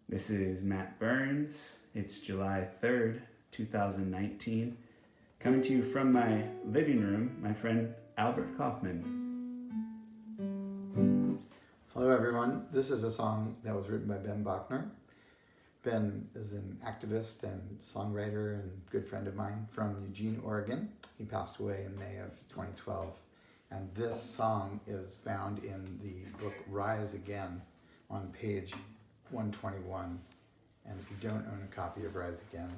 This is Matt Burns. It's July 3rd, 2019. Coming to you from my living room, my friend Albert Kaufman. Hello everyone, this is a song that was written by Ben Bachner. Ben is an activist and songwriter and good friend of mine from Eugene, Oregon. He passed away in May of 2012. And this song is found in the book Rise Again on page 121. And if you don't own a copy of Rise Again,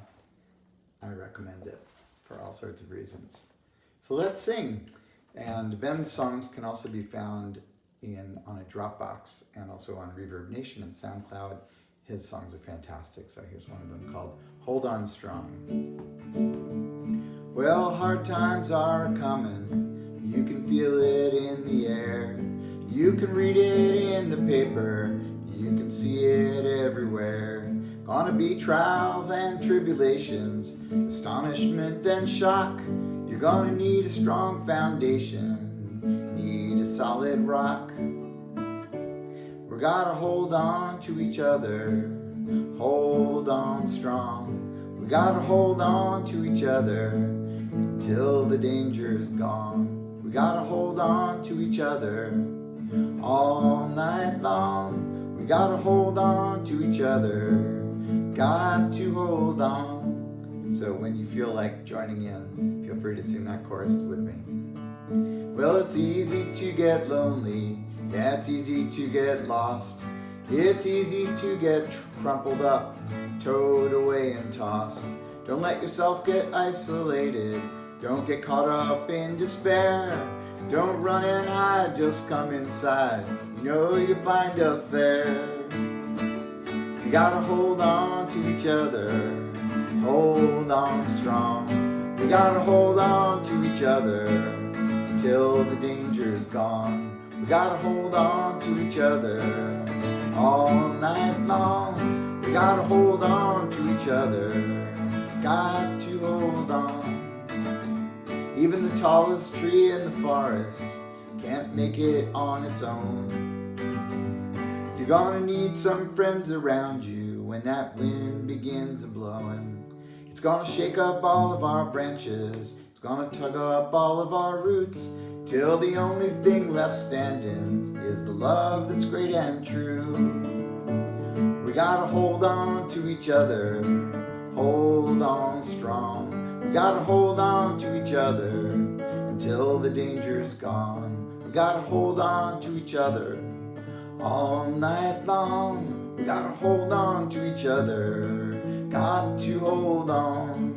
I recommend it for all sorts of reasons. So let's sing. And Ben's songs can also be found on a Dropbox and also on Reverb Nation and SoundCloud. His songs are fantastic. So here's one of them called Hold On Strong. Well, hard times are coming. You can feel it in the air. You can read it in the paper. You can see it everywhere. Gonna be trials and tribulations, astonishment and shock. You're gonna need a strong foundation, need a solid rock. We gotta hold on to each other, hold on strong. We gotta hold on to each other until the danger's gone. We gotta hold on to each other all night long. We gotta hold on to each other, got to hold on. So when you feel like joining in, feel free to sing that chorus with me. Well, it's easy to get lonely, yeah, it's easy to get lost. It's easy to get crumpled up, towed away and tossed. Don't let yourself get isolated. Don't get caught up in despair. Don't run and hide, just come inside. You know you'll find us there. We gotta hold on to each other, hold on strong. We gotta hold on to each other until the danger's gone. We gotta hold on to each other all night long. We gotta hold on to each other, got to hold on. Even the tallest tree in the forest can't make it on its own. You're gonna need some friends around you when that wind begins a-blowing. It's gonna shake up all of our branches, it's gonna tug up all of our roots, till the only thing left standing is the love that's great and true. We gotta hold on to each other, hold on strong. We gotta hold on to each other until the danger's gone. We gotta hold on to each other all night long. We gotta hold on to each other, got to hold on.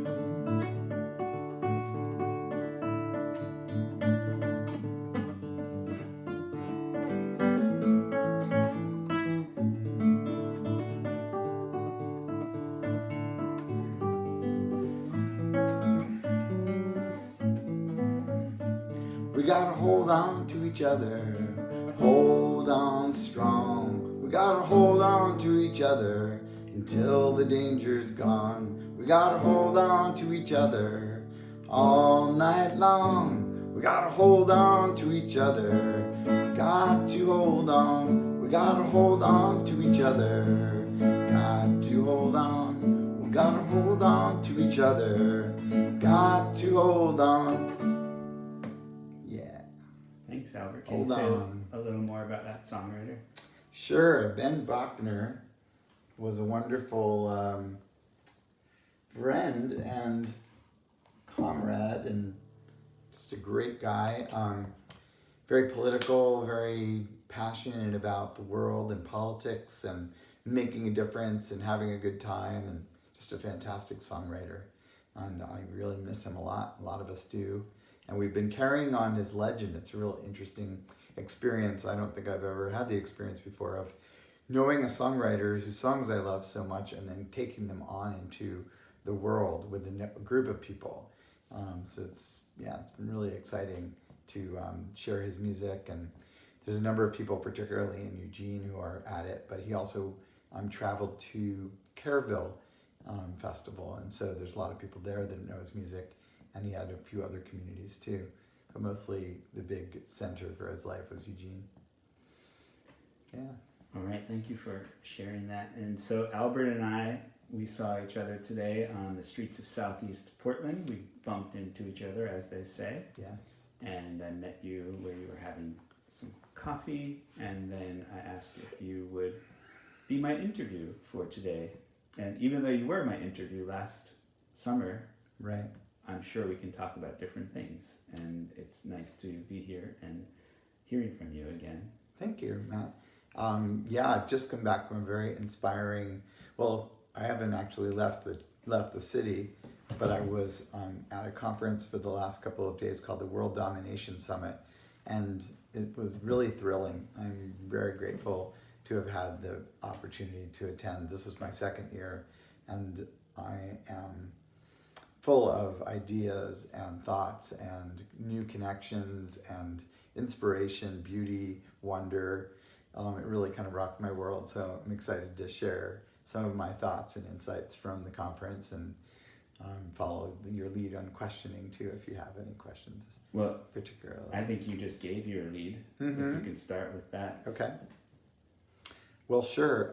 We gotta hold on to each other, hold on strong. We gotta hold on to each other until the danger's gone. We gotta hold on to each other all night long. We gotta hold on to each other, got to hold on. We gotta hold on to each other, got to hold on. We gotta hold on to each other, got to hold on. Thanks, Albert. Can you say a little more about that songwriter? Sure. Ben Bachner was a wonderful friend and comrade and just a great guy. Very political, very passionate about the world and politics and making a difference and having a good time, and just a fantastic songwriter. And I really miss him a lot. A lot of us do. And we've been carrying on his legend. It's a real interesting experience. I don't think I've ever had the experience before of knowing a songwriter whose songs I love so much and then taking them on into the world with a group of people. So it's been really exciting to share his music. And there's a number of people, particularly in Eugene, who are at it. But he also traveled to Kerrville Festival. And so there's a lot of people there that know his music. And he had a few other communities too, but mostly the big center for his life was Eugene. Yeah. All right, thank you for sharing that. And so Albert and I, we saw each other today on the streets of Southeast Portland. We bumped into each other, as they say. Yes. And I met you where you were having some coffee, and then I asked if you would be my interview for today. And even though you were my interview last summer, Right. I'm sure we can talk about different things. And it's nice to be here and hearing from you again. Thank you, Matt. I've just come back from a very inspiring. Well, I haven't actually left the city, but I was at a conference for the last couple of days called the World Domination Summit, and it was really thrilling. I'm very grateful to have had the opportunity to attend. This is my second year, and I am full of ideas and thoughts and new connections and inspiration, beauty, wonder. It really kind of rocked my world, so I'm excited to share some of my thoughts and insights from the conference, and follow your lead on questioning too if you have any questions. Well, particularly, I think you just gave your lead. Mm-hmm. If you can start with that. Okay. Well, sure.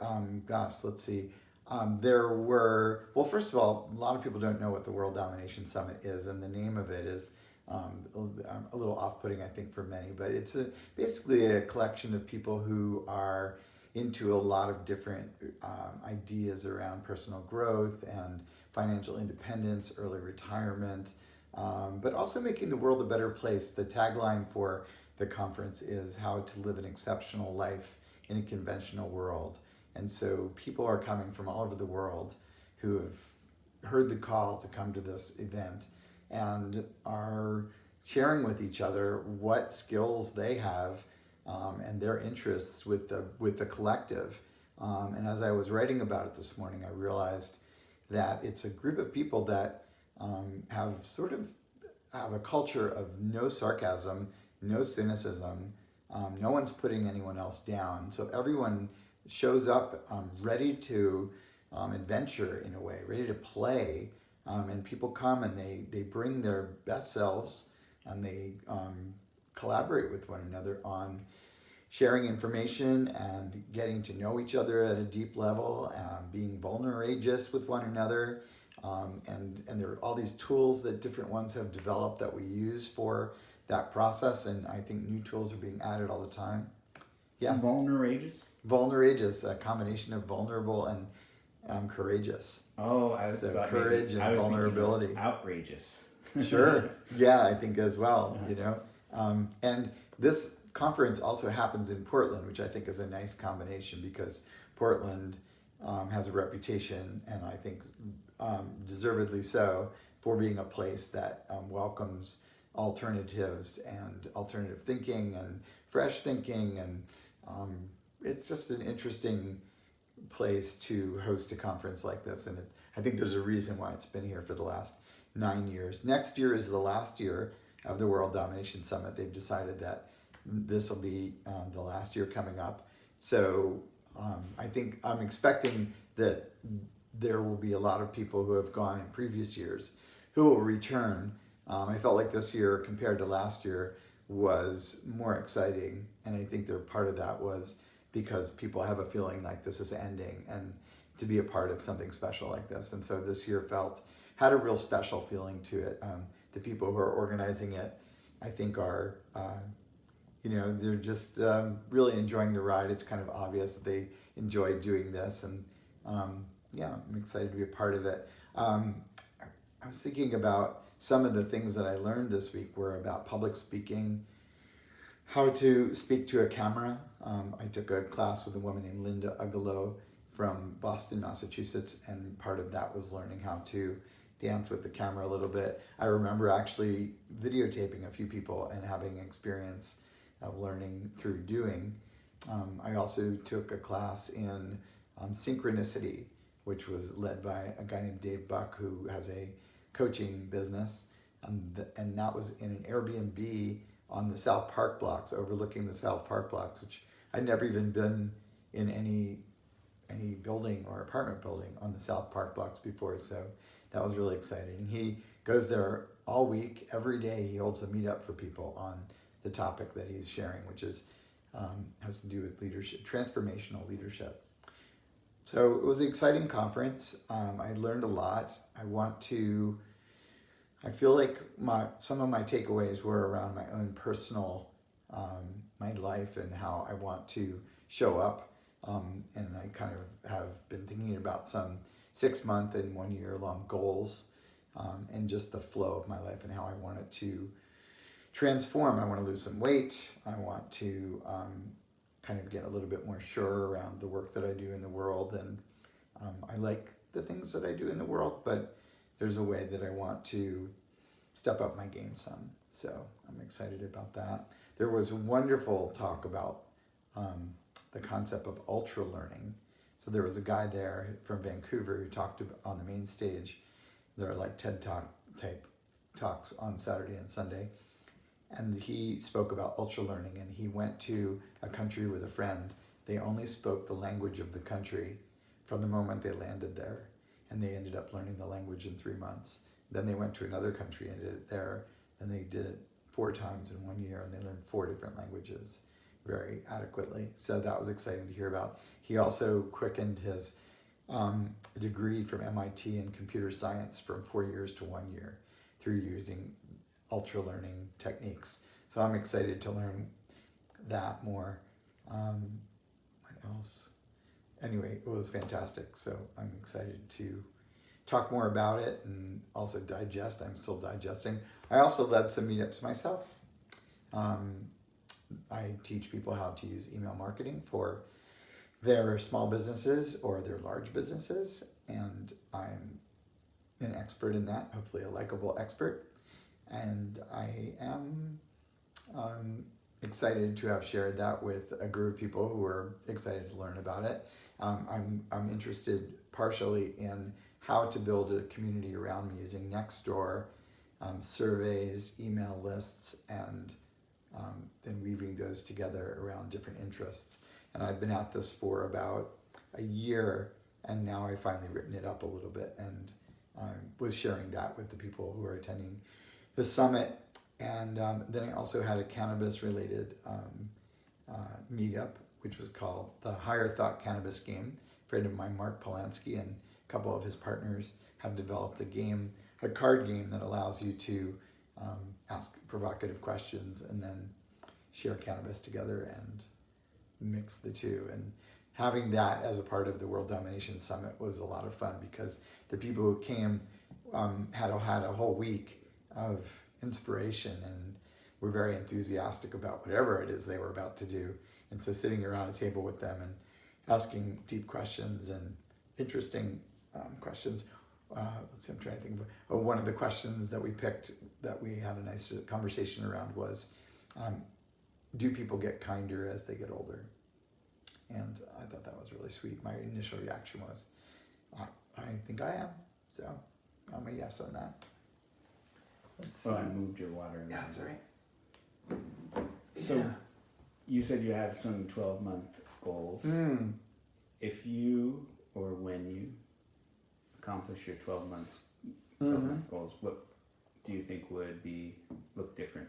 Let's see. First of all, a lot of people don't know what the World Domination Summit is, and the name of it is a little off-putting, I think, for many, but it's basically a collection of people who are into a lot of different ideas around personal growth and financial independence, early retirement, but also making the world a better place. The tagline for the conference is how to live an exceptional life in a conventional world. And so people are coming from all over the world who have heard the call to come to this event and are sharing with each other what skills they have and their interests with the collective. And as I was writing about it this morning, I realized that it's a group of people that have a culture of no sarcasm, no cynicism. No one's putting anyone else down. So everyone shows up ready to adventure in a way, ready to play. And people come and they bring their best selves, and they collaborate with one another on sharing information and getting to know each other at a deep level, being vulnerageous with one another. And there are all these tools that different ones have developed that we use for that process, and I think new tools are being added all the time. Yeah. Vulnerageous? Vulnerageous, a combination of vulnerable and courageous. Oh, I was so courage and vulnerability. Outrageous. Sure. Yeah, I think as well, and this conference also happens in Portland, which I think is a nice combination because Portland has a reputation, and I think deservedly so, for being a place that welcomes alternatives and alternative thinking and fresh thinking, and it's just an interesting place to host a conference like this, and I think there's a reason why it's been here for the last 9 years. Next year is the last year of the World Domination Summit. They've decided that this will be the last year coming up, so I think I'm expecting that there will be a lot of people who have gone in previous years who will return. I felt like this year compared to last year was more exciting, and I think part of that was because people have a feeling like this is ending and to be a part of something special like this. And so this year had a real special feeling to it. The people who are organizing it, I think, are they're just really enjoying the ride. It's kind of obvious that they enjoy doing this, and I'm excited to be a part of it. I was thinking about some of the things that I learned this week were about public speaking, how to speak to a camera. I took a class with a woman named Linda Ugalo from Boston, Massachusetts, and part of that was learning how to dance with the camera a little bit. I remember actually videotaping a few people and having experience of learning through doing. I also took a class in synchronicity, which was led by a guy named Dave Buck, who has a coaching business, and that was in an Airbnb on the South Park blocks, overlooking the South Park blocks, which I'd never even been in any building or apartment building on the South Park blocks before, so that was really exciting. He goes there all week, every day. He holds a meetup for people on the topic that he's sharing, which is has to do with leadership, transformational leadership. So it was an exciting conference. I learned a lot. I feel like some of my takeaways were around my own personal, my life and how I want to show up. And I kind of have been thinking about some 6-month and 1 year long goals, and just the flow of my life and how I want it to transform. I want to lose some weight. I want to kind of get a little bit more sure around the work that I do in the world. And I like the things that I do in the world, but there's a way that I want to step up my game some. So I'm excited about that. There was a wonderful talk about the concept of ultra learning. So there was a guy there from Vancouver who talked on the main stage. There are like TED Talk type talks on Saturday and Sunday. And he spoke about ultra learning, and he went to a country with a friend. They only spoke the language of the country from the moment they landed there. And they ended up learning the language in 3 months. Then they went to another country and did it there. And they did it 4 times in 1 year, and they learned 4 different languages very adequately. So that was exciting to hear about. He also quickened his degree from MIT in computer science from 4 years to 1 year through using ultra learning techniques. So I'm excited to learn that more. What else? Anyway, it was fantastic. So I'm excited to talk more about it and also digest. I'm still digesting. I also led some meetups myself. I teach people how to use email marketing for their small businesses or their large businesses. And I'm an expert in that, hopefully a likable expert. And I am excited to have shared that with a group of people who are excited to learn about it. I'm interested partially in how to build a community around me using Nextdoor, surveys, email lists, and then weaving those together around different interests. And I've been at this for about a year, and now I've finally written it up a little bit and was sharing that with the people who are attending the summit. And then I also had a cannabis-related meetup, which was called the Higher Thought Cannabis Game. A friend of mine, Mark Polanski, and a couple of his partners have developed a card game that allows you to ask provocative questions and then share cannabis together and mix the two. And having that as a part of the World Domination Summit was a lot of fun because the people who came had a whole week of inspiration and were very enthusiastic about whatever it is they were about to do. And so sitting around a table with them and asking deep questions and interesting questions. Let's see, I'm trying to think of one of the questions that we picked that we had a nice conversation around was, do people get kinder as they get older? And I thought that was really sweet. My initial reaction was, I think I am. So I'm a yes on that. I moved your water. Yeah, that's all right. So yeah. You said you have some 12-month goals. If you or when you accomplish your 12-month goals, what do you think would look different?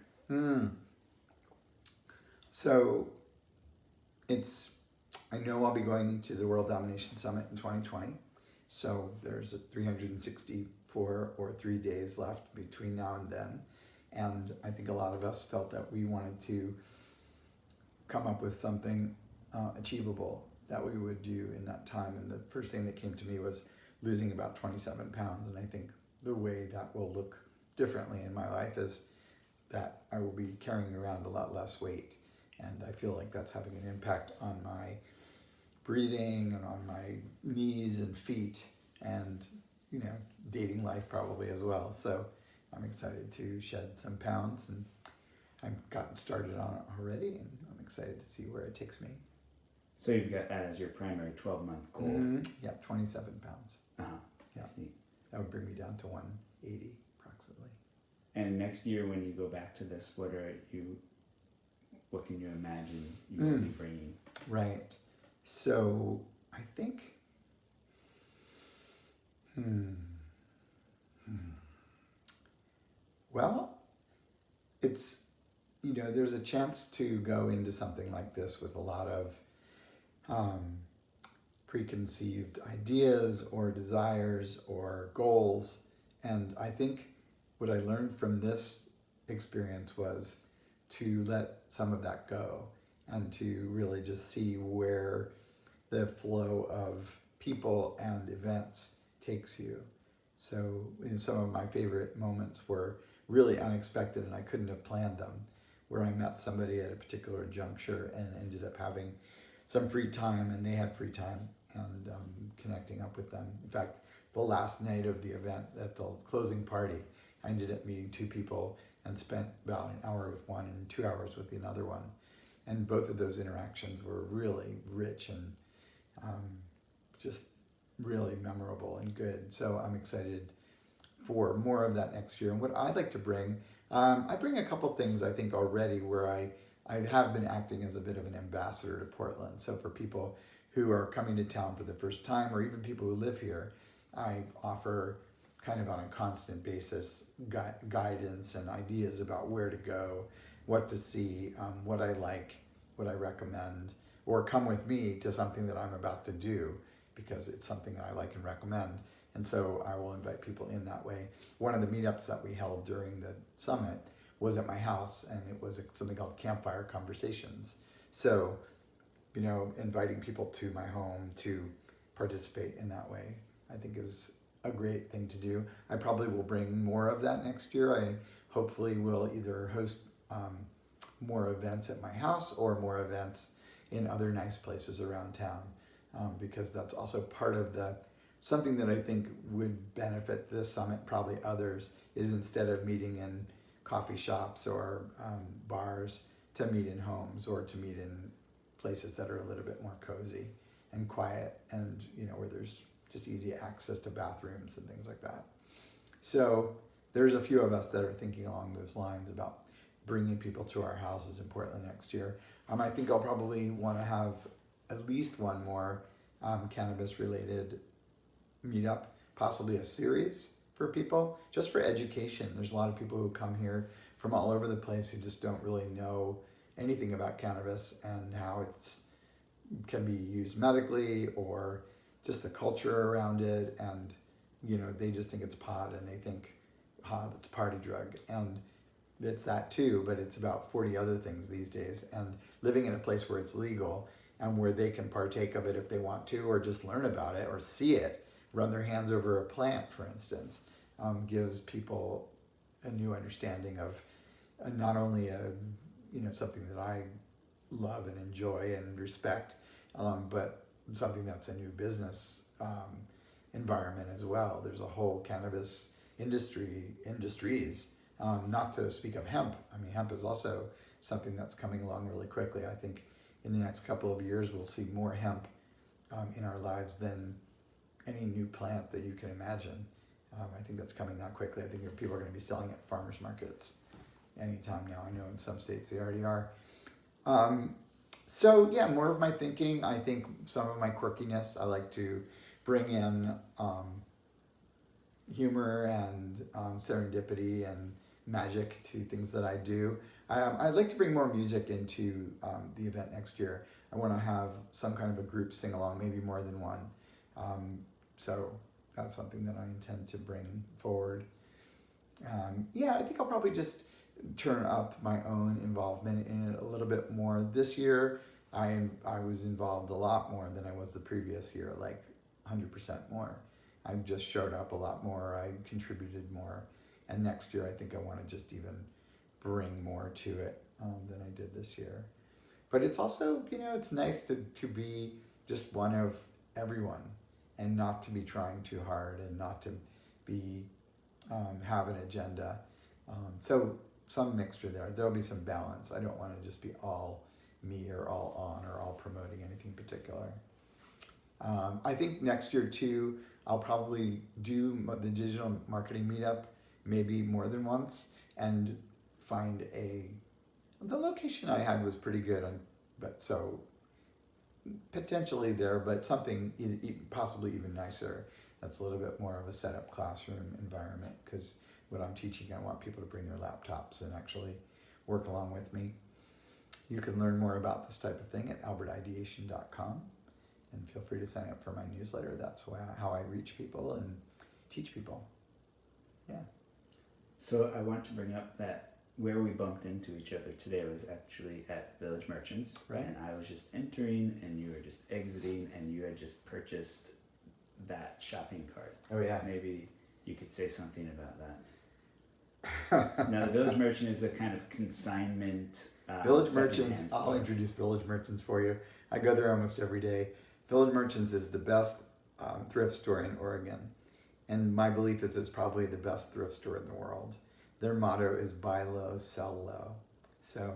So I know I'll be going to the World Domination Summit in 2020. So there's 364 or 3 days left between now and then. And I think a lot of us felt that we wanted to come up with something achievable that we would do in that time. And the first thing that came to me was losing about 27 pounds. And I think the way that will look differently in my life is that I will be carrying around a lot less weight. And I feel like that's having an impact on my breathing and on my knees and feet and, dating life probably as well. So I'm excited to shed some pounds, and I've gotten started on it already, and I'm excited to see where it takes me. So you've got that as your primary 12-month goal. Yeah, 27 pounds. Yeah. I see. That would bring me down to 180 approximately. And next year when you go back to this, what can you imagine you will be bringing? Right. So I think, well, it's, there's a chance to go into something like this with a lot of preconceived ideas or desires or goals. And I think what I learned from this experience was to let some of that go and to really just see where the flow of people and events takes you. So some of my favorite moments were really unexpected and I couldn't have planned them, where I met somebody at a particular juncture and ended up having some free time and they had free time, and connecting up with them. In fact, the last night of the event, at the closing party, I ended up meeting two people and spent about an hour with one and 2 hours with another one. And both of those interactions were really rich and just really memorable and good. So I'm excited for more of that next year. And what I'd like to bring, I bring a couple things I think already where I have been acting as a bit of an ambassador to Portland. So for people who are coming to town for the first time, or even people who live here, I offer kind of on a constant basis guidance and ideas about where to go, what to see, what I like, what I recommend, or come with me to something that I'm about to do because it's something that I like and recommend. And so I will invite people in that way. One of the meetups that we held during the summit was at my house, and it was something called Campfire Conversations. So, inviting people to my home to participate in that way, I think is a great thing to do. I probably will bring more of that next year. I hopefully will either host more events at my house or more events in other nice places around town, because that's also part of something that I think would benefit this summit, probably others, is instead of meeting in coffee shops or bars, to meet in homes or to meet in places that are a little bit more cozy and quiet, and where there's just easy access to bathrooms and things like that. So there's a few of us that are thinking along those lines about bringing people to our houses in Portland next year. I think I'll probably want to have at least one more cannabis-related meetup, possibly a series for people, just for education. There's a lot of people who come here from all over the place who just don't really know anything about cannabis and how it can be used medically, or just the culture around it, and they just think it's pot and they think it's a party drug, and it's that too, but it's about 40 other things these days. And living in a place where it's legal and where they can partake of it if they want to, or just learn about it or see it, run their hands over a plant, for instance, gives people a new understanding of not only something that I love and enjoy and respect, but something that's a new business environment as well. There's a whole cannabis industries, not to speak of hemp. Hemp is also something that's coming along really quickly. I think in the next couple of years we'll see more hemp in our lives than any new plant that you can imagine. I think that's coming that quickly. I think people are going to be selling at farmers markets anytime now. I know in some states they already are. So yeah, more of my thinking. I think some of my quirkiness, I like to bring in humor and serendipity and magic to things that I do. I'd like to bring more music into the event next year. I want to have some kind of a group sing along, maybe more than one. So that's something that I intend to bring forward. I think I'll probably just turn up my own involvement in it a little bit more. This year, I was involved a lot more than I was the previous year, like 100% more. I just showed up a lot more. I contributed more. And next year, I think I want to just even bring more to it than I did this year. But it's also, it's nice to be just one of everyone and not to be trying too hard and not to be have an agenda. So some mixture there. There'll be some balance. I don't want to just be all me or all on or all promoting anything particular. I think next year too, I'll probably do the digital marketing meetup maybe more than once and find the location I had was pretty good, but so potentially there, but something possibly even nicer. That's a little bit more of a set up classroom environment, because what I'm teaching, I want people to bring their laptops and actually work along with me. You can learn more about this type of thing at albertideation.com, and feel free to sign up for my newsletter. That's how I reach people and teach people. Yeah. So I want to bring up that where we bumped into each other today was actually at Village Merchants. Right. And I was just entering and you were just exiting and you had just purchased that shopping cart. Oh, yeah. Maybe you could say something about that. Now, the Village Merchant is a kind of consignment. Village Merchants, store. I'll introduce Village Merchants for you. I go there almost every day. Village Merchants is the best thrift store in Oregon. And my belief is it's probably the best thrift store in the world. Their motto is buy low, sell low. So,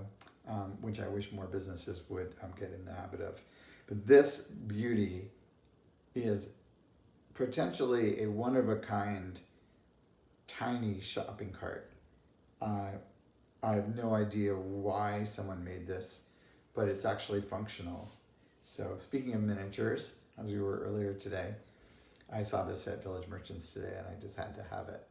which I wish more businesses would get in the habit of. But this beauty is potentially a one-of-a-kind tiny shopping cart. I have no idea why someone made this, but it's actually functional. So speaking of miniatures, as we were earlier today, I saw this at Village Merchants today and I just had to have it.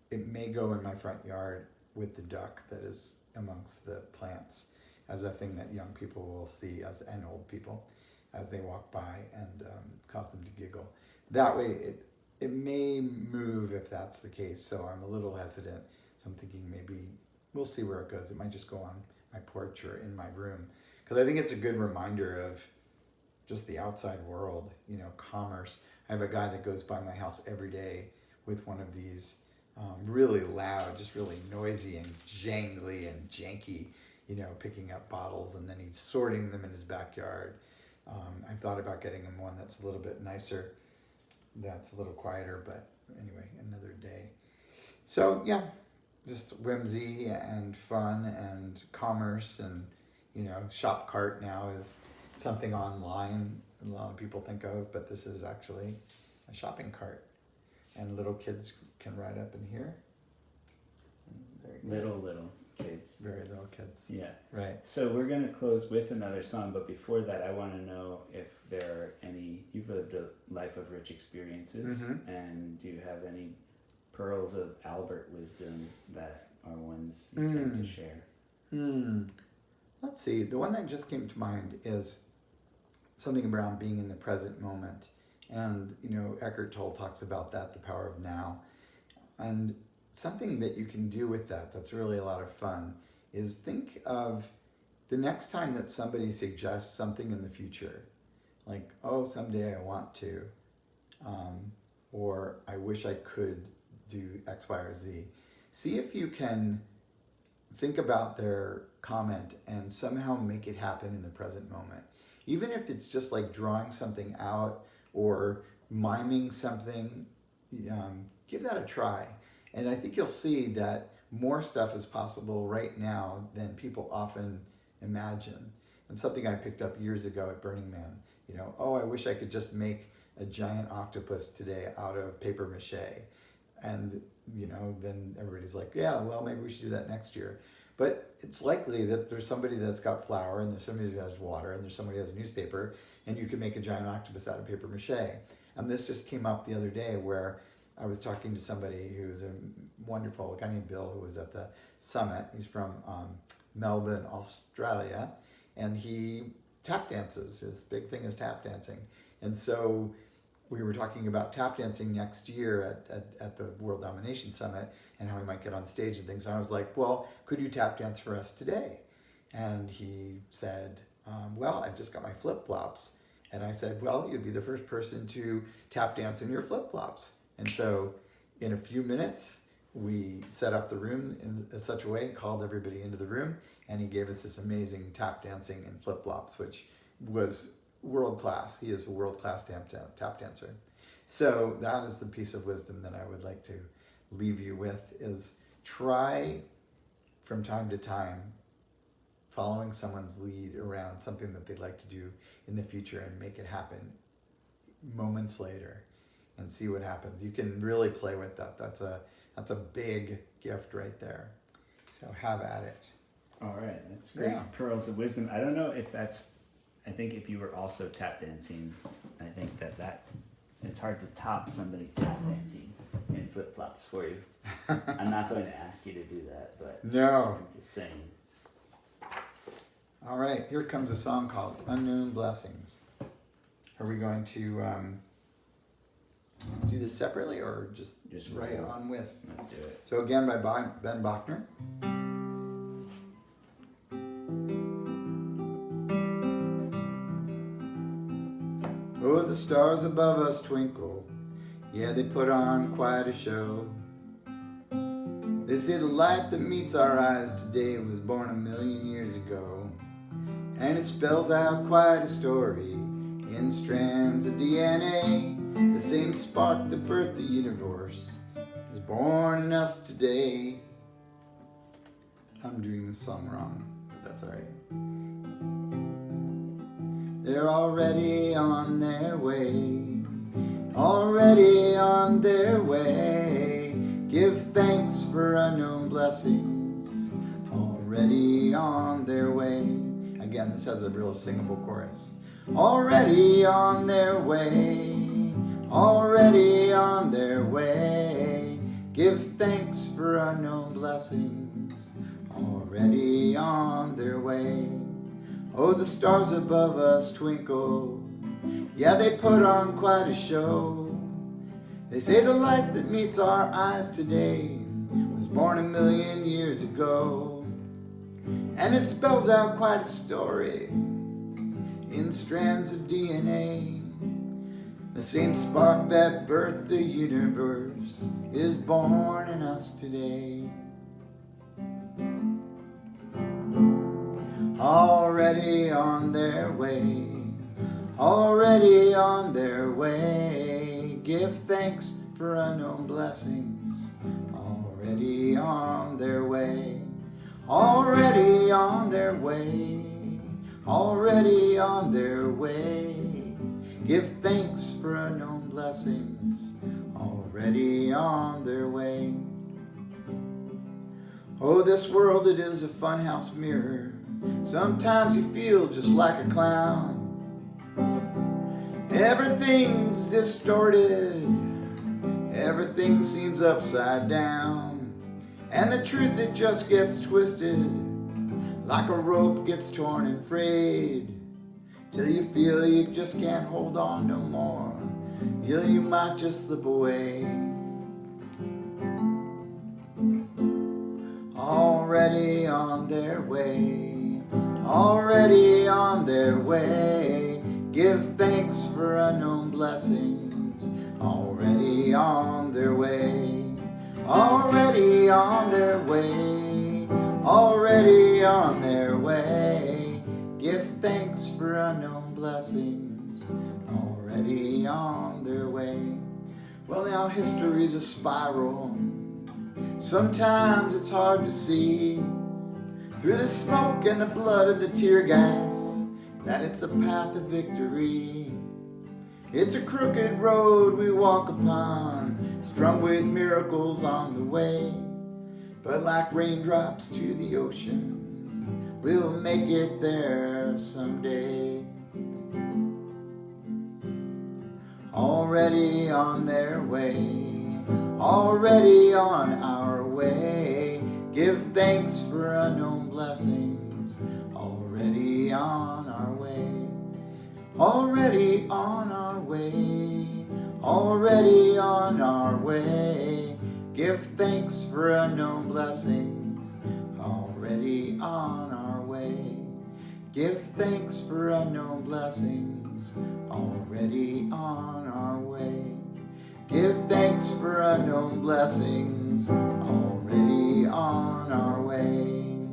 It may go in my front yard with the duck that is amongst the plants as a thing that young people will see and old people as they walk by and cause them to giggle. That way it may move if that's the case, so I'm a little hesitant. So I'm thinking maybe we'll see where it goes. It might just go on my porch or in my room, because I think it's a good reminder of just the outside world, commerce. I have a guy that goes by my house every day with one of these really loud, just really noisy and jangly and janky, picking up bottles, and then he's sorting them in his backyard. I've thought about getting him one that's a little bit nicer, that's a little quieter, but anyway, another day. So yeah, just whimsy and fun and commerce and, shop cart now is something online a lot of people think of, but this is actually a shopping cart. And little kids can ride up in here. Little kids. Very little kids. Yeah. Right. So we're going to close with another song, but before that, I want to know if there are any, you've lived a life of rich experiences, and do you have any pearls of Albert wisdom that are ones you tend to share? Let's see. The one that just came to mind is something around being in the present moment. And, Eckhart Tolle talks about that, the power of now. And something that you can do with that that's really a lot of fun is think of the next time that somebody suggests something in the future, like, oh, someday I want to, or I wish I could do X, Y, or Z. See if you can think about their comment and somehow make it happen in the present moment. Even if it's just like drawing something out or miming something, give that a try. And I think you'll see that more stuff is possible right now than people often imagine. And something I picked up years ago at Burning Man, oh, I wish I could just make a giant octopus today out of paper mache. And, then everybody's like, yeah, well, maybe we should do that next year. But it's likely that there's somebody that's got flour, and there's somebody that has water, and there's somebody that has newspaper, and you can make a giant octopus out of paper mache. And this just came up the other day where I was talking to somebody who's a wonderful guy named Bill, who was at the summit. He's from Melbourne, Australia, and he tap dances. His big thing is tap dancing. And so we were talking about tap dancing next year at the World Domination Summit and how we might get on stage and things. And I was like, well, could you tap dance for us today? And he said, well, I've just got my flip-flops. And I said, well, you'd be the first person to tap dance in your flip-flops. And so in a few minutes, we set up the room in such a way, called everybody into the room, and he gave us this amazing tap dancing in flip-flops, which was world-class. He is a world-class tap dancer. So that is the piece of wisdom that I would like to leave you with, is try from time to time following someone's lead around something that they'd like to do in the future and make it happen moments later and see what happens. You can really play with that. That's a big gift right there. So have at it. All right, that's great. Yeah. Pearls of wisdom. I don't know if that's, I think if you were also tap dancing, I think that it's hard to top somebody tap dancing in flip-flops for you. I'm not going to ask you to do that, but No. I'm just saying. All right, here comes a song called Unknown Blessings. Are we going to do this separately or just right roll on with? Let's do it. So again by Ben Bachner. Oh, the stars above us twinkle. Yeah, they put on quite a show. They say the light that meets our eyes today was born 1,000,000 years ago. And it spells out quite a story in strands of DNA. The same spark that birthed the universe is born in us today. I'm doing this song wrong, but that's all right. They're already on their way, already on their way. Give thanks for unknown blessings, already on their way. Again, this has a real singable chorus. Already on their way, already on their way. Give thanks for unknown blessings, already on their way. Oh, the stars above us twinkle. Yeah, they put on quite a show. They say the light that meets our eyes today was born 1,000,000 years ago. And it spells out quite a story in strands of DNA. The same spark that birthed the universe is born in us today. Already on their way, already on their way. Give thanks for unknown blessings, already on their way, already on their way, already on their way. Give thanks for unknown blessings, already on their way. Oh, this world, it is a funhouse mirror. Sometimes you feel just like a clown. Everything's distorted, everything seems upside down, and the truth, it just gets twisted like a rope gets torn and frayed, till you feel you just can't hold on no more, till you might just slip away. Already on their way, already on their way. Give thanks for unknown blessings, already on their way, already on their way, already on their way. Give thanks for unknown blessings, already on their way. Well, now history's a spiral. Sometimes it's hard to see through the smoke and the blood and the tear gas that it's a path of victory. It's a crooked road we walk upon, strung with miracles on the way. But like raindrops to the ocean, we'll make it there someday. Already on their way, already on our way. Give thanks for unknown blessings, already on our way, already on our way, already on our way. Give thanks for unknown blessings, already on our way. Give thanks for unknown blessings, already on our way. Give thanks for unknown blessings, already on our way.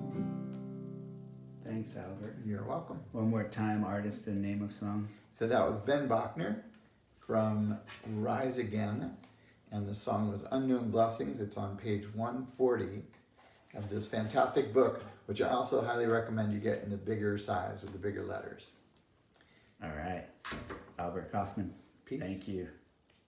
Thanks, Albert. You're welcome. One more time, artist and name of song. So that was Ben Bachner from Rise Again, and the song was Unknown Blessings. It's on page 140 of this fantastic book, which I also highly recommend you get in the bigger size with the bigger letters. All right. Albert Kaufman, Peace. thank you.